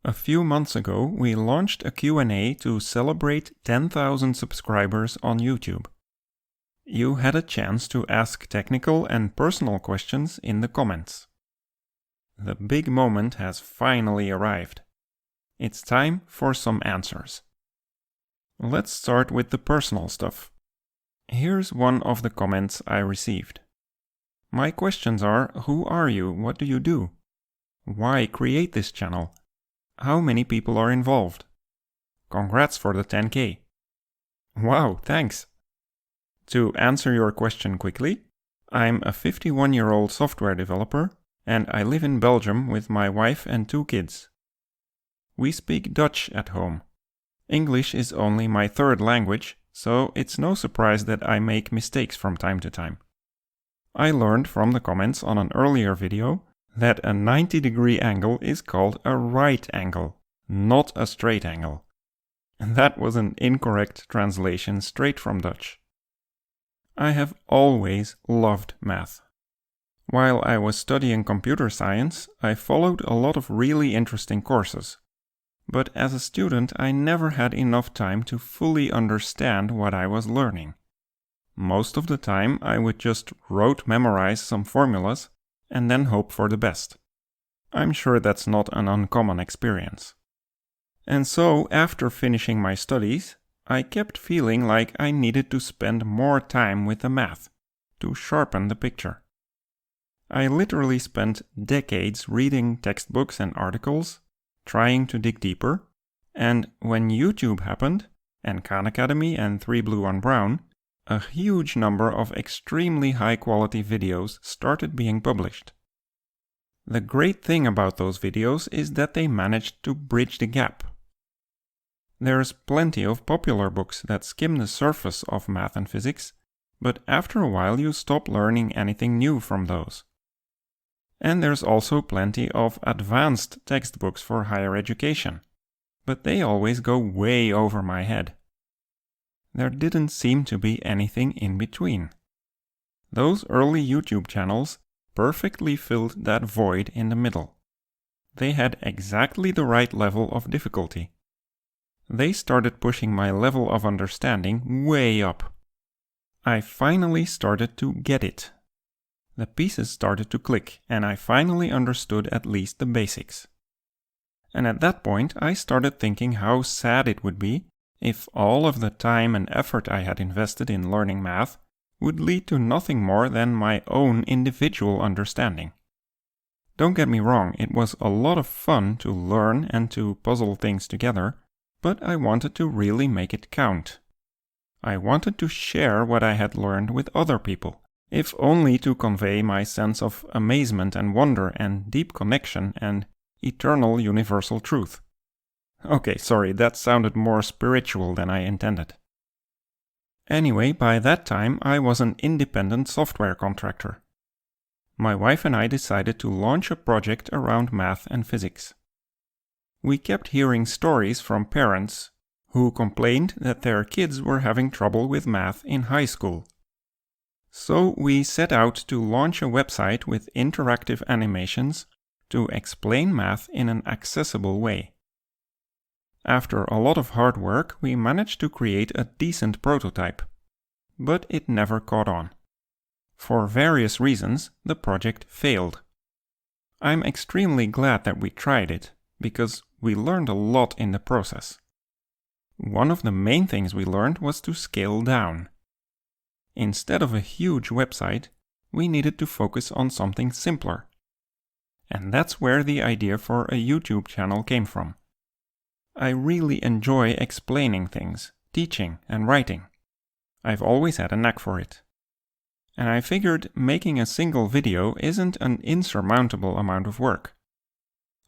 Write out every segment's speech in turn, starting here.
A few months ago, we launched a Q&A to celebrate 10,000 subscribers on YouTube. You had a chance to ask technical and personal questions in the comments. The big moment has finally arrived. It's time for some answers. Let's start with the personal stuff. Here's one of the comments I received. My questions are: who are you? What do you do? Why create this channel? How many people are involved? Congrats for the 10K. Wow, thanks. To answer your question quickly, I'm a 51-year-old software developer and I live in Belgium with my wife and 2 kids. We speak Dutch at home. English is only my third language, so it's no surprise that I make mistakes from time to time. I learned from the comments on an earlier video that a 90-degree angle is called a right angle, not a straight angle. And that was an incorrect translation straight from Dutch. I have always loved math. While I was studying computer science, I followed a lot of really interesting courses. But as a student, I never had enough time to fully understand what I was learning. Most of the time, I would just rote memorize some formulas and then hope for the best. I'm sure that's not an uncommon experience. And so, after finishing my studies, I kept feeling like I needed to spend more time with the math, to sharpen the picture. I literally spent decades reading textbooks and articles, trying to dig deeper, and when YouTube happened, and Khan Academy and 3 Blue 1 Brown, a huge number of extremely high-quality videos started being published. The great thing about those videos is that they managed to bridge the gap. There's plenty of popular books that skim the surface of math and physics, but after a while you stop learning anything new from those. And there's also plenty of advanced textbooks for higher education, but they always go way over my head. There didn't seem to be anything in between. Those early YouTube channels perfectly filled that void in the middle. They had exactly the right level of difficulty. They started pushing my level of understanding way up. I finally started to get it. The pieces started to click, and I finally understood at least the basics. And at that point, I started thinking how sad it would be if all of the time and effort I had invested in learning math would lead to nothing more than my own individual understanding. Don't get me wrong, it was a lot of fun to learn and to puzzle things together, but I wanted to really make it count. I wanted to share what I had learned with other people, if only to convey my sense of amazement and wonder and deep connection and eternal universal truth. Okay, sorry, that sounded more spiritual than I intended. Anyway, by that time I was an independent software contractor. My wife and I decided to launch a project around math and physics. We kept hearing stories from parents who complained that their kids were having trouble with math in high school. So we set out to launch a website with interactive animations to explain math in an accessible way. After a lot of hard work, we managed to create a decent prototype, but it never caught on. For various reasons, the project failed. I'm extremely glad that we tried it, because we learned a lot in the process. One of the main things we learned was to scale down. Instead of a huge website, we needed to focus on something simpler. And that's where the idea for a YouTube channel came from. I really enjoy explaining things, teaching and writing. I've always had a knack for it. And I figured making a single video isn't an insurmountable amount of work.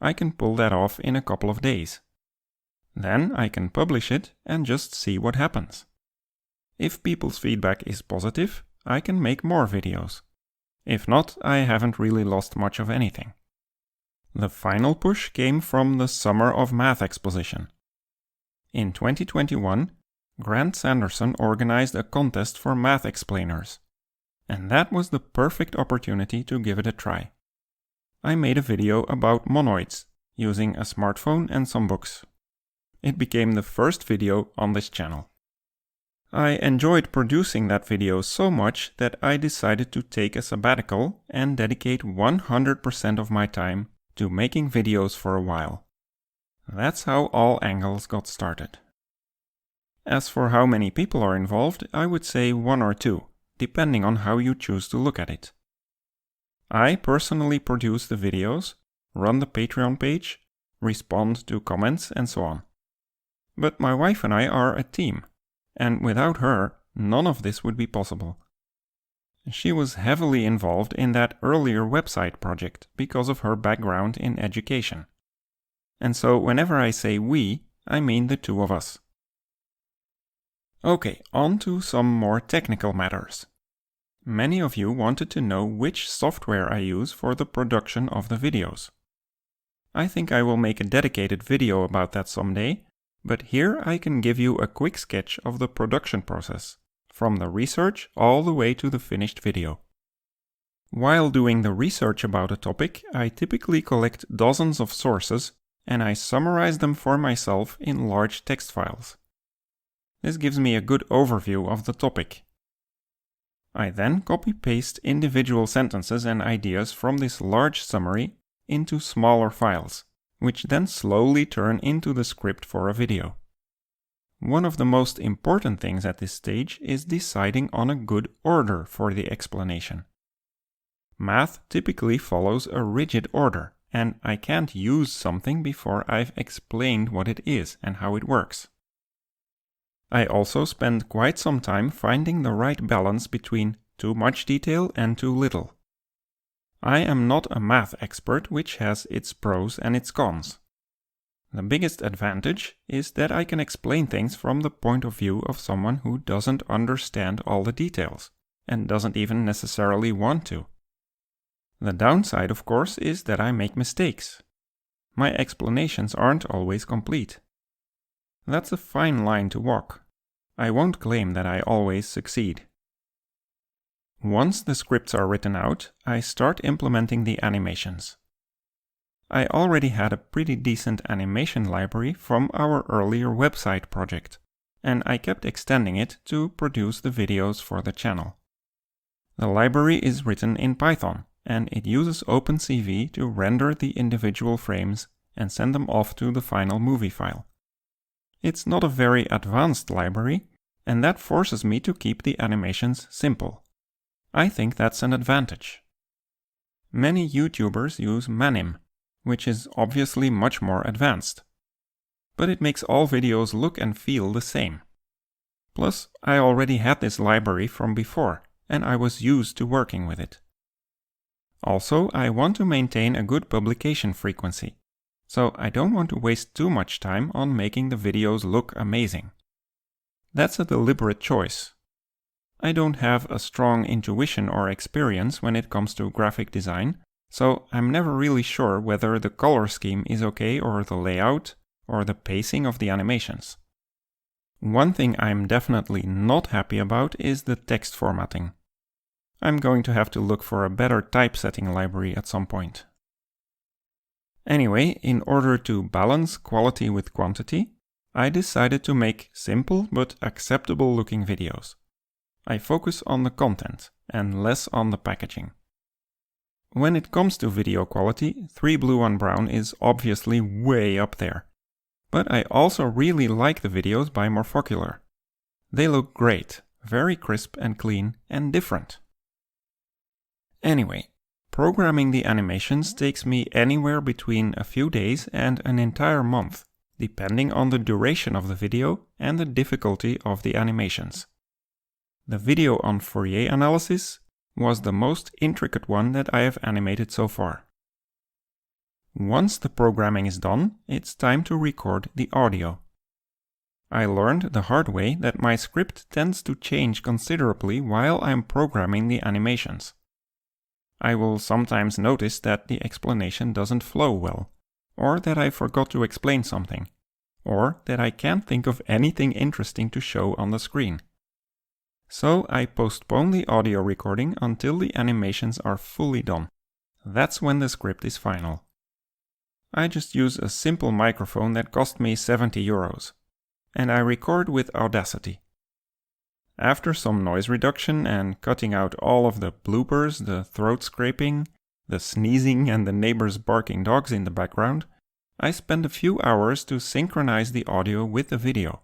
I can pull that off in a couple of days. Then I can publish it and just see what happens. If people's feedback is positive, I can make more videos. If not, I haven't really lost much of anything. The final push came from the Summer of Math exposition. In 2021, Grant Sanderson organized a contest for math explainers, and that was the perfect opportunity to give it a try. I made a video about monoids, using a smartphone and some books. It became the first video on this channel. I enjoyed producing that video so much that I decided to take a sabbatical and dedicate 100% of my time to making videos for a while. That's how All Angles got started. As for how many people are involved, I would say 1 or 2, depending on how you choose to look at it. I personally produce the videos, run the Patreon page, respond to comments, and so on. But my wife and I are a team, and without her, none of this would be possible. She was heavily involved in that earlier website project because of her background in education. And so whenever I say we, I mean the two of us. Okay, on to some more technical matters. Many of you wanted to know which software I use for the production of the videos. I think I will make a dedicated video about that someday, but here I can give you a quick sketch of the production process, from the research all the way to the finished video. While doing the research about a topic, I typically collect dozens of sources and I summarize them for myself in large text files. This gives me a good overview of the topic. I then copy-paste individual sentences and ideas from this large summary into smaller files, which then slowly turn into the script for a video. One of the most important things at this stage is deciding on a good order for the explanation. Math typically follows a rigid order, and I can't use something before I've explained what it is and how it works. I also spend quite some time finding the right balance between too much detail and too little. I am not a math expert, which has its pros and its cons. The biggest advantage is that I can explain things from the point of view of someone who doesn't understand all the details, and doesn't even necessarily want to. The downside, of course, is that I make mistakes. My explanations aren't always complete. That's a fine line to walk. I won't claim that I always succeed. Once the scripts are written out, I start implementing the animations. I already had a pretty decent animation library from our earlier website project, and I kept extending it to produce the videos for the channel. The library is written in Python, and it uses OpenCV to render the individual frames and send them off to the final movie file. It's not a very advanced library, and that forces me to keep the animations simple. I think that's an advantage. Many YouTubers use Manim, which is obviously much more advanced. But it makes all videos look and feel the same. Plus, I already had this library from before, and I was used to working with it. Also, I want to maintain a good publication frequency, so I don't want to waste too much time on making the videos look amazing. That's a deliberate choice. I don't have a strong intuition or experience when it comes to graphic design, so I'm never really sure whether the color scheme is okay or the layout or the pacing of the animations. One thing I'm definitely not happy about is the text formatting. I'm going to have to look for a better typesetting library at some point. Anyway, in order to balance quality with quantity, I decided to make simple but acceptable looking videos. I focus on the content and less on the packaging. When it comes to video quality, 3 Blue on Brown is obviously way up there. But I also really like the videos by Morphocular. They look great, very crisp and clean and different. Anyway, programming the animations takes me anywhere between a few days and an entire month, depending on the duration of the video and the difficulty of the animations. The video on Fourier analysis was the most intricate one that I have animated so far. Once the programming is done, it's time to record the audio. I learned the hard way that my script tends to change considerably while I'm programming the animations. I will sometimes notice that the explanation doesn't flow well, or that I forgot to explain something, or that I can't think of anything interesting to show on the screen. So I postpone the audio recording until the animations are fully done. That's when the script is final. I just use a simple microphone that cost me 70 euros, and I record with Audacity. After some noise reduction and cutting out all of the bloopers, the throat scraping, the sneezing and the neighbors barking dogs in the background, I spend a few hours to synchronize the audio with the video.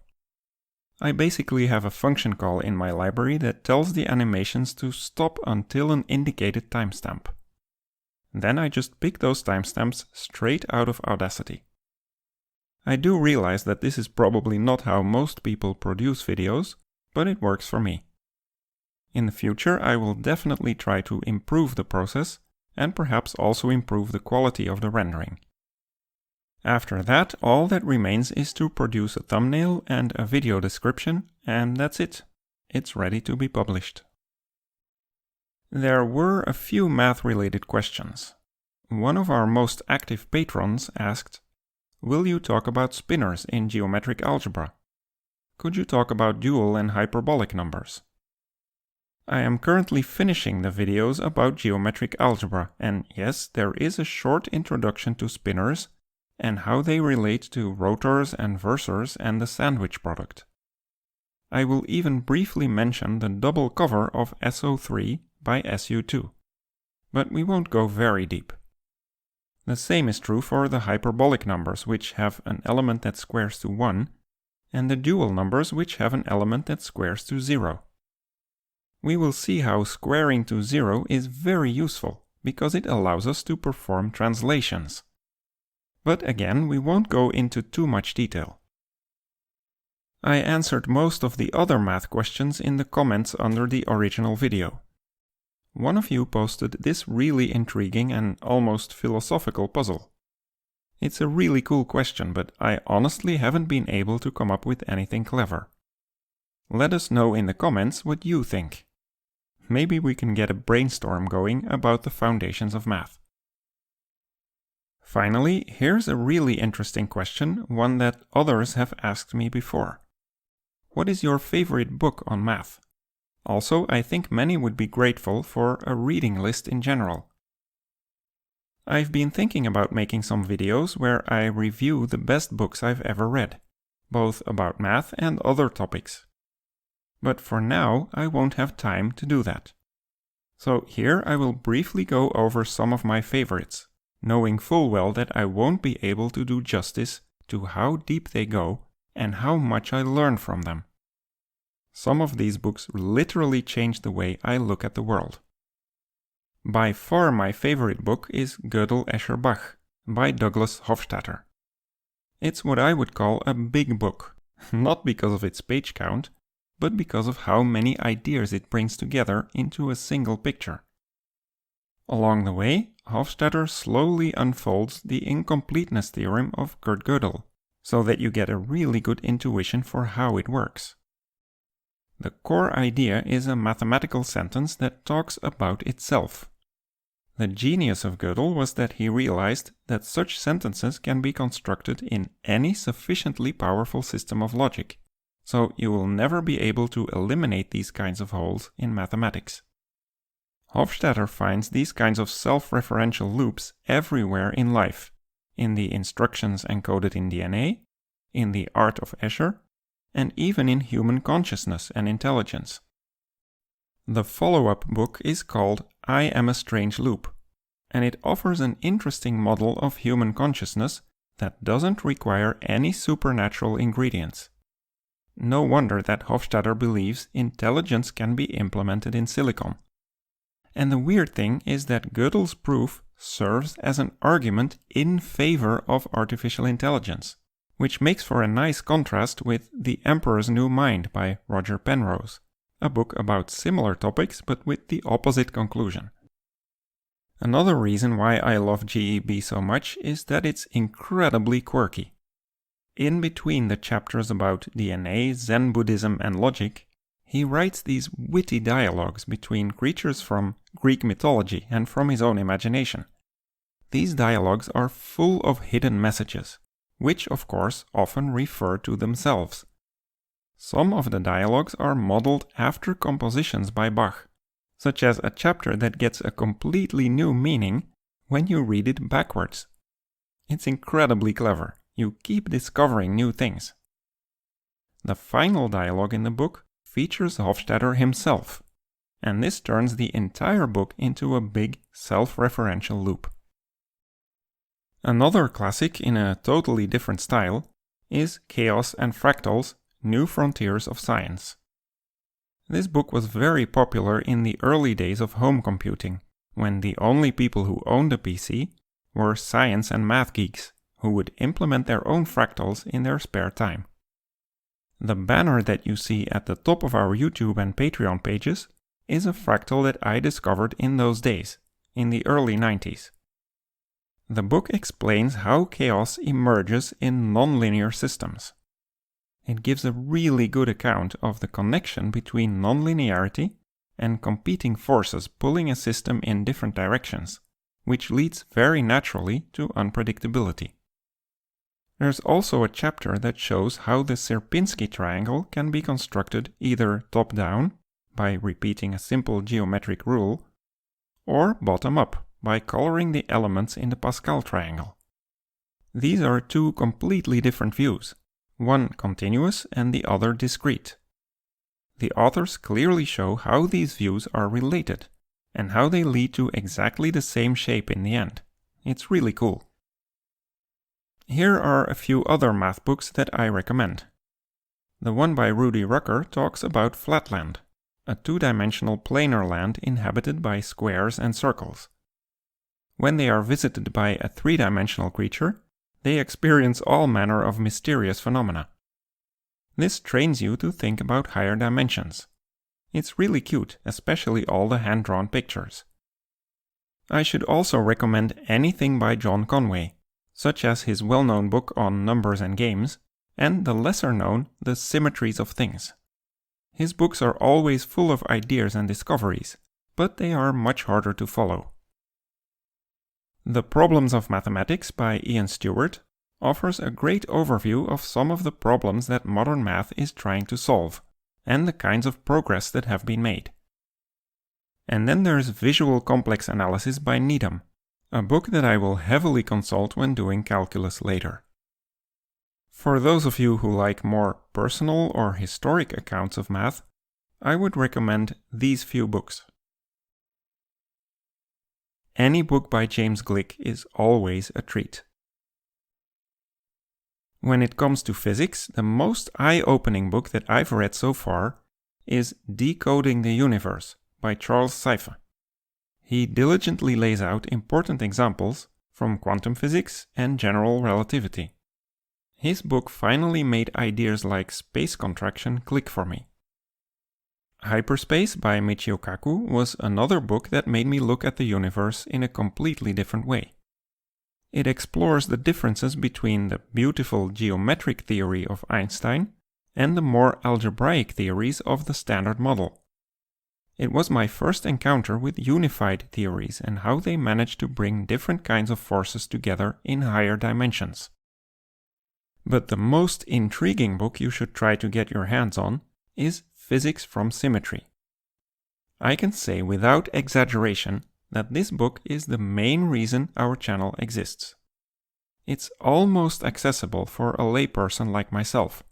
I basically have a function call in my library that tells the animations to stop until an indicated timestamp. Then I just pick those timestamps straight out of Audacity. I do realize that this is probably not how most people produce videos, but it works for me. In the future, I will definitely try to improve the process and perhaps also improve the quality of the rendering. After that, all that remains is to produce a thumbnail and a video description, and that's it. It's ready to be published. There were a few math-related questions. One of our most active patrons asked, "Will you talk about spinors in geometric algebra? Could you talk about dual and hyperbolic numbers?" I am currently finishing the videos about geometric algebra, and yes, there is a short introduction to spinors and how they relate to rotors and versors and the sandwich product. I will even briefly mention the double cover of SO3 by SU2, but we won't go very deep. The same is true for the hyperbolic numbers, which have an element that squares to 1, and the dual numbers, which have an element that squares to 0. We will see how squaring to 0 is very useful, because it allows us to perform translations. But again, we won't go into too much detail. I answered most of the other math questions in the comments under the original video. One of you posted this really intriguing and almost philosophical puzzle. It's a really cool question, but I honestly haven't been able to come up with anything clever. Let us know in the comments what you think. Maybe we can get a brainstorm going about the foundations of math. Finally, here's a really interesting question, one that others have asked me before. What is your favorite book on math? Also, I think many would be grateful for a reading list in general. I've been thinking about making some videos where I review the best books I've ever read, both about math and other topics. But for now, I won't have time to do that. So here I will briefly go over some of my favorites, knowing full well that I won't be able to do justice to how deep they go and how much I learn from them. Some of these books literally changed the way I look at the world. By far my favorite book is Gödel, Escher, Bach by Douglas Hofstadter. It's what I would call a big book, not because of its page count, but because of how many ideas it brings together into a single picture. Along the way, Hofstadter slowly unfolds the incompleteness theorem of Kurt Gödel, so that you get a really good intuition for how it works. The core idea is a mathematical sentence that talks about itself. The genius of Gödel was that he realized that such sentences can be constructed in any sufficiently powerful system of logic, so you will never be able to eliminate these kinds of holes in mathematics. Hofstadter finds these kinds of self-referential loops everywhere in life, in the instructions encoded in DNA, in the art of Escher, and even in human consciousness and intelligence. The follow-up book is called I Am a Strange Loop, and it offers an interesting model of human consciousness that doesn't require any supernatural ingredients. No wonder that Hofstadter believes intelligence can be implemented in silicon. And the weird thing is that Gödel's proof serves as an argument in favor of artificial intelligence, which makes for a nice contrast with The Emperor's New Mind by Roger Penrose, a book about similar topics but with the opposite conclusion. Another reason why I love GEB so much is that it's incredibly quirky. In between the chapters about DNA, Zen Buddhism, and logic, he writes these witty dialogues between creatures from Greek mythology and from his own imagination. These dialogues are full of hidden messages, which of course often refer to themselves. Some of the dialogues are modeled after compositions by Bach, such as a chapter that gets a completely new meaning when you read it backwards. It's incredibly clever. You keep discovering new things. The final dialogue in the book features Hofstadter himself, and this turns the entire book into a big self-referential loop. Another classic in a totally different style is Chaos and Fractals: New Frontiers of Science. This book was very popular in the early days of home computing, when the only people who owned a PC were science and math geeks who would implement their own fractals in their spare time. The banner that you see at the top of our YouTube and Patreon pages is a fractal that I discovered in those days, in the early 90s. The book explains how chaos emerges in nonlinear systems. It gives a really good account of the connection between nonlinearity and competing forces pulling a system in different directions, which leads very naturally to unpredictability. There's also a chapter that shows how the Sierpinski triangle can be constructed either top-down, by repeating a simple geometric rule, or bottom-up, by coloring the elements in the Pascal triangle. These are two completely different views, one continuous and the other discrete. The authors clearly show how these views are related, and how they lead to exactly the same shape in the end. It's really cool. Here are a few other math books that I recommend. The one by Rudy Rucker talks about Flatland, a two-dimensional planar land inhabited by squares and circles. When they are visited by a three-dimensional creature, they experience all manner of mysterious phenomena. This trains you to think about higher dimensions. It's really cute, especially all the hand-drawn pictures. I should also recommend anything by John Conway, such as his well-known book on numbers and games, and the lesser-known The Symmetries of Things. His books are always full of ideas and discoveries, but they are much harder to follow. The Problems of Mathematics by Ian Stewart offers a great overview of some of the problems that modern math is trying to solve, and the kinds of progress that have been made. And then there's Visual Complex Analysis by Needham, a book that I will heavily consult when doing calculus later. For those of you who like more personal or historic accounts of math, I would recommend these few books. Any book by James Glick is always a treat. When it comes to physics, the most eye-opening book that I've read so far is Decoding the Universe by Charles Seife. He diligently lays out important examples from quantum physics and general relativity. His book finally made ideas like space contraction click for me. Hyperspace by Michio Kaku was another book that made me look at the universe in a completely different way. It explores the differences between the beautiful geometric theory of Einstein and the more algebraic theories of the Standard Model. It was my first encounter with unified theories and how they manage to bring different kinds of forces together in higher dimensions. But the most intriguing book you should try to get your hands on is Physics from Symmetry. I can say without exaggeration that this book is the main reason our channel exists. It's almost accessible for a layperson like myself,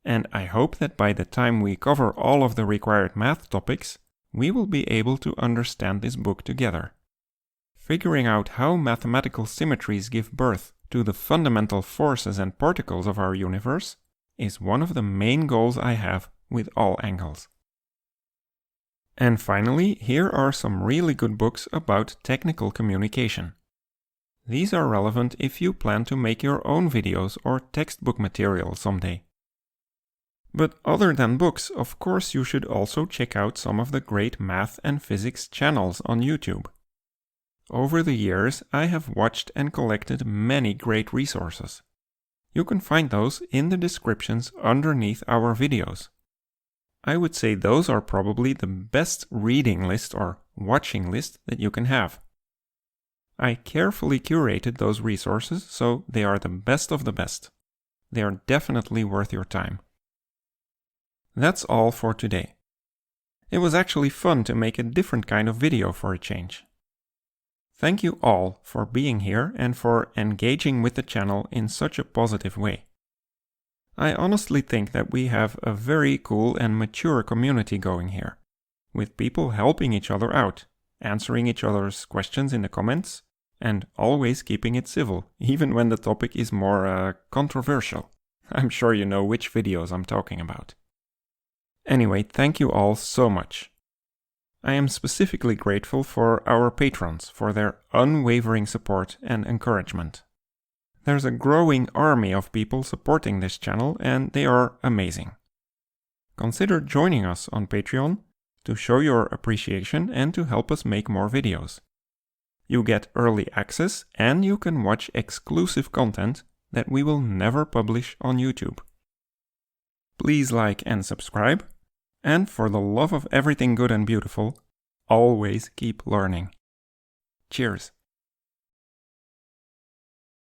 and I hope that by the time we cover all of the required math topics, we will be able to understand this book together. Figuring out how mathematical symmetries give birth to the fundamental forces and particles of our universe is one of the main goals I have with all angles. And finally, here are some really good books about technical communication. These are relevant if you plan to make your own videos or textbook material someday. But other than books, of course you should also check out some of the great math and physics channels on YouTube. Over the years, I have watched and collected many great resources. You can find those in the descriptions underneath our videos. I would say those are probably the best reading list or watching list that you can have. I carefully curated those resources so they are the best of the best. They are definitely worth your time. That's all for today. It was actually fun to make a different kind of video for a change. Thank you all for being here and for engaging with the channel in such a positive way. I honestly think that we have a very cool and mature community going here, with people helping each other out, answering each other's questions in the comments, and always keeping it civil, even when the topic is more controversial. I'm sure you know which videos I'm talking about. Anyway, thank you all so much. I am specifically grateful for our patrons for their unwavering support and encouragement. There's a growing army of people supporting this channel and they are amazing. Consider joining us on Patreon to show your appreciation and to help us make more videos. You get early access and you can watch exclusive content that we will never publish on YouTube. Please like and subscribe. And for the love of everything good and beautiful, always keep learning. Cheers!